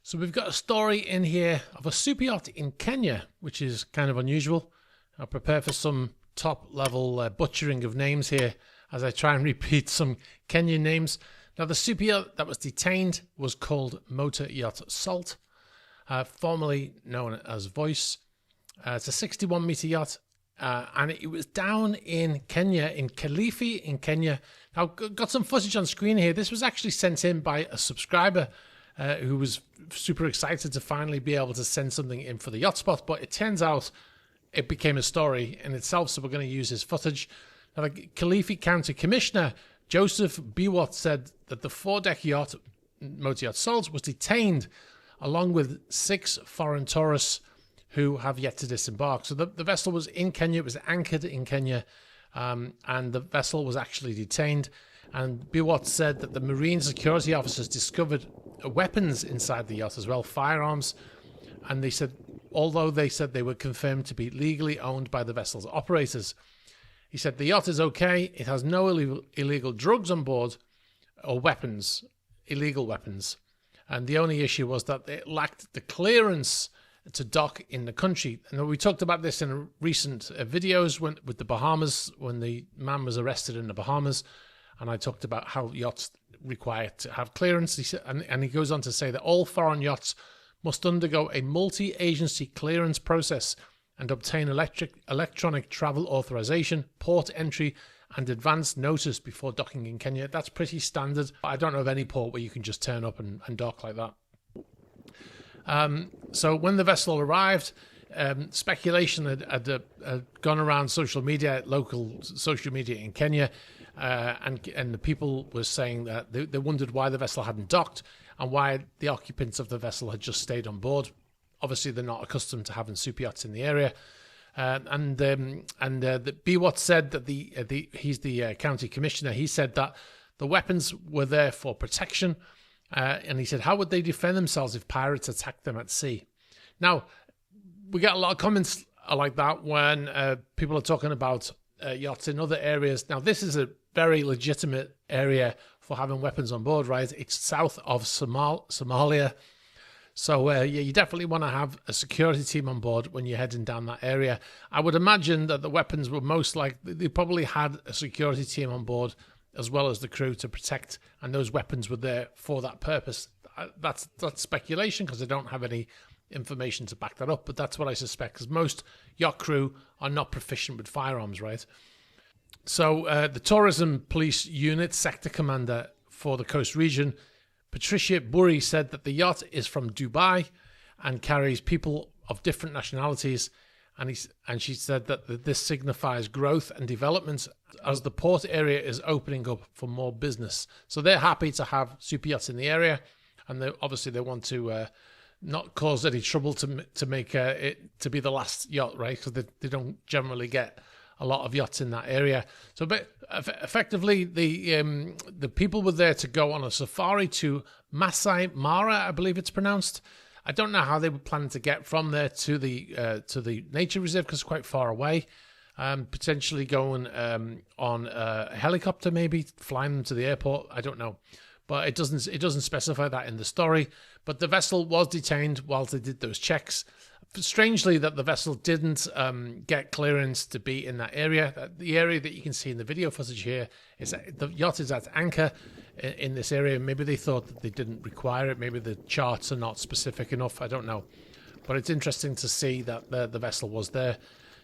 So we've got a story in here of a super yacht in Kenya, which is kind of unusual. I'll prepare for some top level butchering of names here as I try and repeat some Kenyan names. Now the super yacht that was detained was called Motor Yacht Salt, formerly known as Voice. It's a 61 meter yacht and it was down in Kenya, in Kilifi in Kenya. Now got some footage on screen here. This was actually sent in by a subscriber who was super excited to finally be able to send something in for the yacht spot, but it turns out it became a story in itself, so we're going to use his footage. Now, the Kilifi County Commissioner Joseph Biwott said that the 4-deck yacht, Motor Yacht Salt, was detained along with 6 foreign tourists who have yet to disembark. So the vessel was in Kenya, it was anchored in Kenya, and the vessel was actually detained. And Biwott said that the marine security officers discovered weapons inside the yacht as well, firearms. And they said, although they said they were confirmed to be legally owned by the vessel's operators, he said the yacht is okay. It has no illegal drugs on board or weapons, illegal weapons. And the only issue was that it lacked the clearance to dock in the country. And we talked about this in recent videos with the Bahamas, when the man was arrested in the Bahamas. And I talked about how yachts require to have clearance. He said, and he goes on to say that all foreign yachts must undergo a multi-agency clearance process and obtain electronic travel authorization, port entry, and advance notice before docking in Kenya. That's pretty standard. I don't know of any port where you can just turn up and dock like that. So when the vessel arrived, speculation had gone around social media, local social media in Kenya, and the people were saying that they wondered why the vessel hadn't docked and why the occupants of the vessel had just stayed on board. Obviously, they're not accustomed to having super yachts in the area. The Biwott said that he's the county commissioner. He said that the weapons were there for protection. And he said, how would they defend themselves if pirates attacked them at sea? Now, we get a lot of comments like that when people are talking about yachts in other areas. Now, this is a very legitimate area for having weapons on board, right? It's south of Somalia. So, yeah, you definitely want to have a security team on board when you're heading down that area. I would imagine that the weapons were most likely, they probably had a security team on board as well as the crew to protect, and those weapons were there for that purpose. That's speculation because I don't have any information to back that up, but that's what I suspect, because most yacht crew are not proficient with firearms, right? So the Tourism Police Unit Sector Commander for the coast region, Patricia Burry, said that the yacht is from Dubai and carries people of different nationalities. And she said that this signifies growth and development as the port area is opening up for more business. So they're happy to have super yachts in the area, and obviously they want to not cause any trouble to make it to be the last yacht, right? Because they don't generally get a lot of yachts in that area. So, but effectively, the people were there to go on a safari to Masai Mara, I believe it's pronounced. I don't know how they were planning to get from there to the nature reserve because it's quite far away. Potentially going on a helicopter, maybe flying them to the airport. I don't know, but it doesn't specify that in the story. But the vessel was detained whilst they did those checks. Strangely, that the vessel didn't get clearance to be in that area. The area that you can see in the video footage here is the yacht is at anchor in this area. Maybe they thought that they didn't require it. Maybe the charts are not specific enough. I don't know. But it's interesting to see that the vessel was there.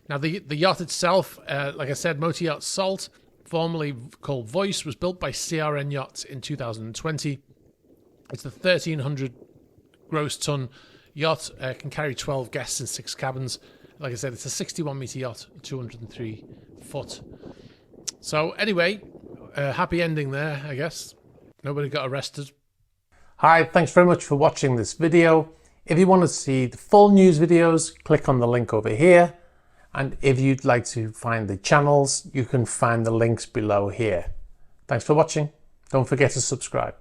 Now, the yacht itself, like I said, Motor Yacht Salt, formerly called Voice, was built by CRN Yachts in 2020. It's the 1,300 gross ton yacht, can carry 12 guests in 6 cabins. Like I said, it's a 61 meter yacht, 203 foot. So anyway, happy ending there, I guess. Nobody got arrested. Hi, thanks very much for watching this video. If you want to see the full news videos, click on the link over here. And if you'd like to find the channels, you can find the links below here. Thanks for watching. Don't forget to subscribe.